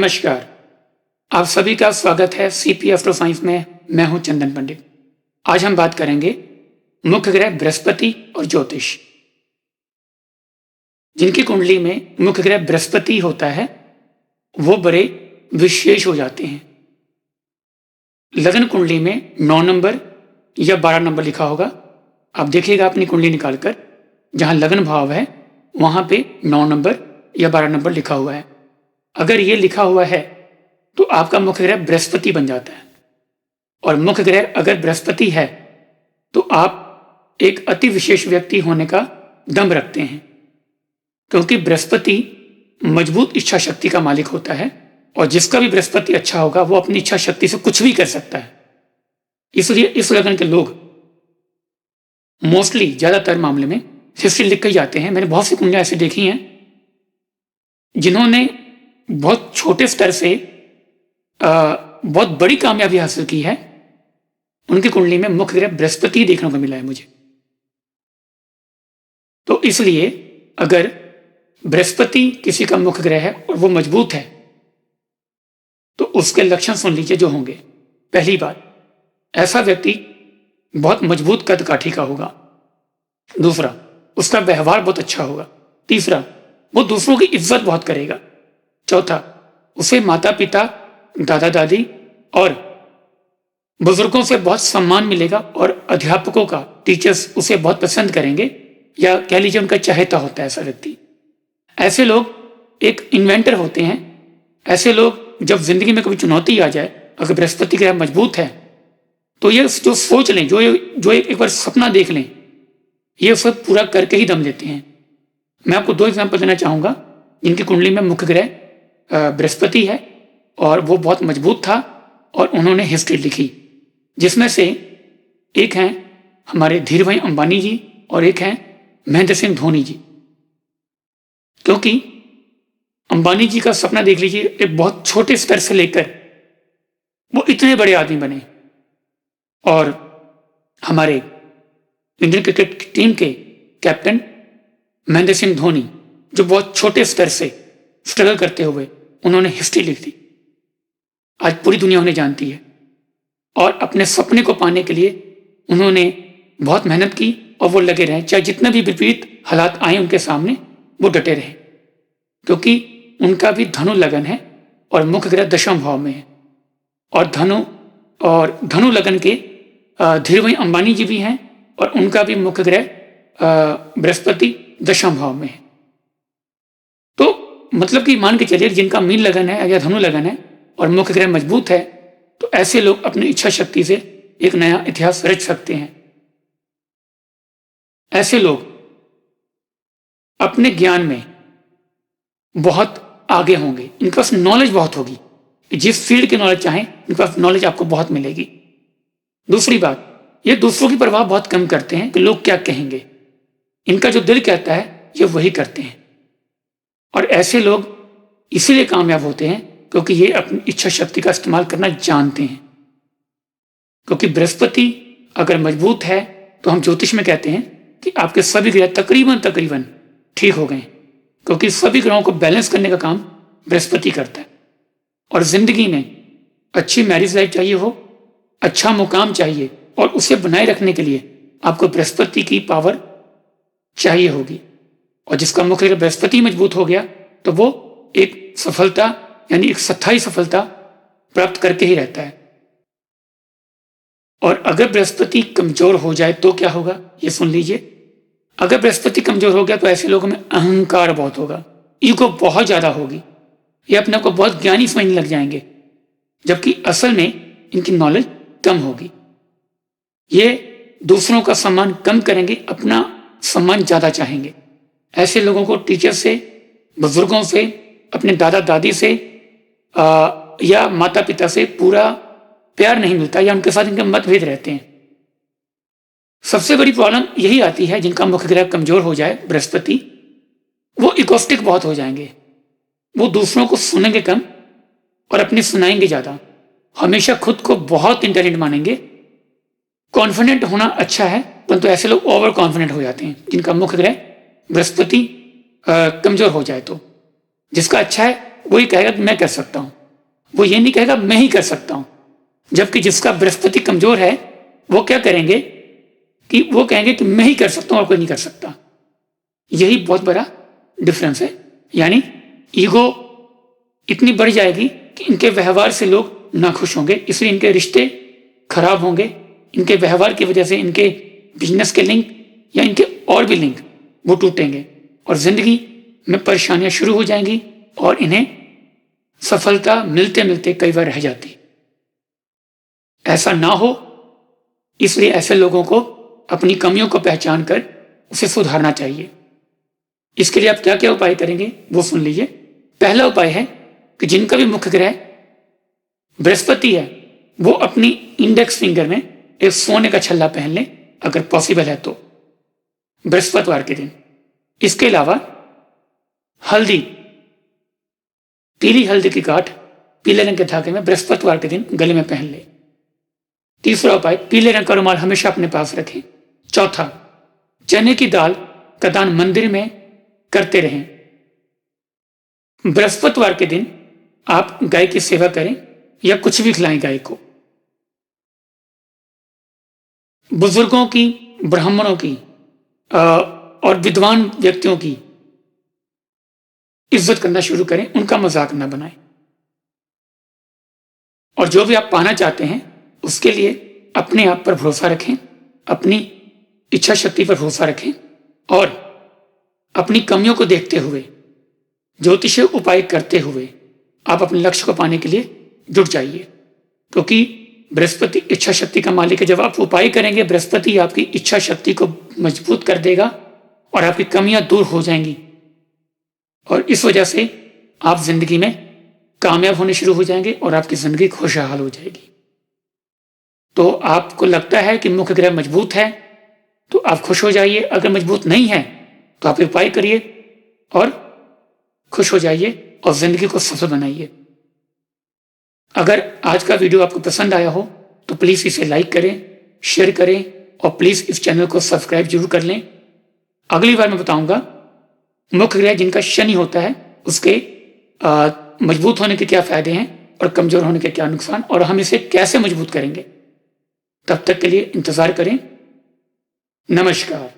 नमस्कार। आप सभी का स्वागत है सीपी एस्ट्रो साइंस में। मैं हूं चंदन पंडित। आज हम बात करेंगे मुख्य ग्रह बृहस्पति और ज्योतिष। जिनकी कुंडली में मुख्य ग्रह बृहस्पति होता है वो बड़े विशेष हो जाते हैं। लग्न कुंडली में 9 नंबर या 12 नंबर लिखा होगा। आप देखिएगा अपनी कुंडली निकालकर, जहां लग्न भाव है वहां पे 9 नंबर या 12 नंबर लिखा हुआ है। अगर ये लिखा हुआ है तो आपका मुख्य ग्रह बृहस्पति बन जाता है। और मुख्य ग्रह अगर बृहस्पति है तो आप एक अति विशेष व्यक्ति होने का दम रखते हैं, क्योंकि बृहस्पति मजबूत इच्छा शक्ति का मालिक होता है और जिसका भी बृहस्पति अच्छा होगा वो अपनी इच्छा शक्ति से कुछ भी कर सकता है। इसलिए इस लगन के लोग मोस्टली ज्यादातर मामले में हिस्ट्री लिख के जाते हैं। मैंने बहुत सी कुंडलियां ऐसी देखी हैं जिन्होंने बहुत छोटे स्तर से बहुत बड़ी कामयाबी हासिल की है। उनकी कुंडली में मुख्य ग्रह बृहस्पति देखने को मिला है मुझे। तो इसलिए अगर बृहस्पति किसी का मुख्य ग्रह है और वो मजबूत है तो उसके लक्षण सुन लीजिए जो होंगे। पहली बात, ऐसा व्यक्ति बहुत मजबूत कद काठी का होगा। दूसरा, उसका व्यवहार बहुत अच्छा होगा। तीसरा, वो दूसरों की इज्जत बहुत करेगा। चौथा, उसे माता पिता, दादा दादी और बुजुर्गों से बहुत सम्मान मिलेगा और अध्यापकों का, टीचर्स उसे बहुत पसंद करेंगे, या कह लीजिए उनका चाहता होता है ऐसा व्यक्ति। ऐसे लोग एक इन्वेंटर होते हैं। ऐसे लोग जब जिंदगी में कभी चुनौती आ जाए, अगर बृहस्पति ग्रह मजबूत है तो ये जो सोच लें, जो एक बार सपना देख लें, ये सब पूरा करके ही दम लेते हैं। मैं आपको 2 एग्जाम्पल देना चाहूंगा जिनकी कुंडली में मुख्य ग्रह बृहस्पति है और वो बहुत मजबूत था और उन्होंने हिस्ट्री लिखी। जिसमें से एक हैं हमारे धीरू भाई अंबानी जी और एक हैं महेंद्र सिंह धोनी जी। क्योंकि अंबानी जी का सपना देख लीजिए, एक बहुत छोटे स्तर से लेकर वो इतने बड़े आदमी बने। और हमारे इंडियन क्रिकेट टीम के कैप्टन महेंद्र सिंह धोनी, जो बहुत छोटे स्तर से स्ट्रगल करते हुए उन्होंने हिस्ट्री लिख दी, आज पूरी दुनिया उन्हें जानती है। और अपने सपने को पाने के लिए उन्होंने बहुत मेहनत की और वो लगे रहे। चाहे जितने भी विपरीत हालात आए उनके सामने, वो डटे रहे। क्योंकि उनका भी धनु लगन है और मुख्य ग्रह दशम भाव में है। और धनु लगन के धीरू भाई अंबानी जी भी हैं और उनका भी मुख्य ग्रह बृहस्पति दशम भाव में है। तो मतलब कि मान के चलिए जिनका मीन लगन है या धनु लगन है और मुख्य ग्रह मजबूत है, तो ऐसे लोग अपनी इच्छा शक्ति से एक नया इतिहास रच सकते हैं। ऐसे लोग अपने ज्ञान में बहुत आगे होंगे। इनके पास नॉलेज बहुत होगी। जिस फील्ड की नॉलेज चाहें, इनके पास नॉलेज आपको बहुत मिलेगी। दूसरी बात, ये दूसरों की परवाह बहुत कम करते हैं कि लोग क्या कहेंगे। इनका जो दिल कहता है ये वही करते हैं। और ऐसे लोग इसीलिए कामयाब होते हैं क्योंकि ये अपनी इच्छा शक्ति का इस्तेमाल करना जानते हैं। क्योंकि बृहस्पति अगर मजबूत है तो हम ज्योतिष में कहते हैं कि आपके सभी ग्रह तकरीबन ठीक हो गए, क्योंकि सभी ग्रहों को बैलेंस करने का काम बृहस्पति करता है। और जिंदगी में अच्छी मैरिज लाइफ चाहिए हो, अच्छा मुकाम चाहिए, और उसे बनाए रखने के लिए आपको बृहस्पति की पावर चाहिए होगी। और जिसका मुख्य ग्रह बृहस्पति मजबूत हो गया तो वो एक सफलता, यानी एक स्थायी सफलता प्राप्त करके ही रहता है। और अगर बृहस्पति कमजोर हो जाए तो क्या होगा, ये सुन लीजिए। अगर बृहस्पति कमजोर हो गया तो ऐसे लोगों में अहंकार बहुत होगा, ईगो बहुत ज्यादा होगी। ये अपने को बहुत ज्ञानी समझने लग जाएंगे, जबकि असल में इनकी नॉलेज कम होगी। ये दूसरों का सम्मान कम करेंगे, अपना सम्मान ज्यादा चाहेंगे। ऐसे लोगों को टीचर से, बुजुर्गों से, अपने दादा दादी से या माता पिता से पूरा प्यार नहीं मिलता, या उनके साथ इनके मतभेद रहते हैं। सबसे बड़ी प्रॉब्लम यही आती है जिनका मुख्य ग्रह कमजोर हो जाए बृहस्पति, वो इगोस्टिक बहुत हो जाएंगे। वो दूसरों को सुनेंगे कम और अपनी सुनाएंगे ज्यादा। हमेशा खुद को बहुत इंटेलिजेंट मानेंगे। कॉन्फिडेंट होना अच्छा है, परंतु ऐसे लोग ओवर कॉन्फिडेंट हो जाते हैं जिनका मुख्य ग्रह बृहस्पति कमजोर हो जाए। तो जिसका अच्छा है वो ही कहेगा कि मैं कर सकता हूं, वो ये नहीं कहेगा मैं ही कर सकता हूं। जबकि जिसका बृहस्पति कमजोर है वो क्या करेंगे कि वो कहेंगे कि मैं ही कर सकता हूं और कोई नहीं कर सकता। यही बहुत बड़ा डिफरेंस है। यानी ईगो इतनी बढ़ जाएगी कि इनके व्यवहार से लोग नाखुश होंगे, इसलिए इनके रिश्ते खराब होंगे। इनके व्यवहार की वजह से इनके बिजनेस के लिंक या इनके और भी लिंक वो टूटेंगे और जिंदगी में परेशानियां शुरू हो जाएंगी और इन्हें सफलता मिलते मिलते कई बार रह जाती। ऐसा ना हो, इसलिए ऐसे लोगों को अपनी कमियों को पहचान कर उसे सुधारना चाहिए। इसके लिए आप क्या क्या उपाय करेंगे वो सुन लीजिए। पहला उपाय है कि जिनका भी मुख्य ग्रह बृहस्पति है वो अपनी इंडेक्स फिंगर में एक सोने का छल्ला पहन लें, अगर पॉसिबल है तो, बृहस्पतिवार के दिन। इसके अलावा हल्दी, पीली हल्दी की गांठ पीले रंग के धागे में बृहस्पतिवार के दिन गले में पहन ले। तीसरा उपाय, पीले रंग का रुमाल हमेशा अपने पास रखें। चौथा, चने की दाल का दान मंदिर में करते रहें। बृहस्पतिवार के दिन आप गाय की सेवा करें या कुछ भी खिलाएं गाय को। बुजुर्गों की, ब्राह्मणों की और विद्वान व्यक्तियों की इज्जत करना शुरू करें, उनका मजाक न बनाएं। और जो भी आप पाना चाहते हैं उसके लिए अपने आप पर भरोसा रखें, अपनी इच्छा शक्ति पर भरोसा रखें और अपनी कमियों को देखते हुए, ज्योतिषीय उपाय करते हुए आप अपने लक्ष्य को पाने के लिए जुट जाइए। क्योंकि बृहस्पति इच्छा शक्ति का मालिक है। जब आप उपाय करेंगे, बृहस्पति आपकी इच्छा शक्ति को मजबूत कर देगा और आपकी कमियां दूर हो जाएंगी और इस वजह से आप जिंदगी में कामयाब होने शुरू हो जाएंगे और आपकी जिंदगी खुशहाल हो जाएगी। तो आपको लगता है कि मुख्य ग्रह मजबूत है तो आप खुश हो जाइए। अगर मजबूत नहीं है तो आप उपाय करिए और खुश हो जाइए और जिंदगी को सफल बनाइए। अगर आज का वीडियो आपको पसंद आया हो तो प्लीज इसे लाइक करें, शेयर करें और प्लीज इस चैनल को सब्सक्राइब जरूर कर लें। अगली बार मैं बताऊंगा मुख्य ग्रह जिनका शनि होता है उसके मजबूत होने के क्या फायदे हैं और कमजोर होने के क्या नुकसान, और हम इसे कैसे मजबूत करेंगे। तब तक के लिए इंतजार करें। नमस्कार।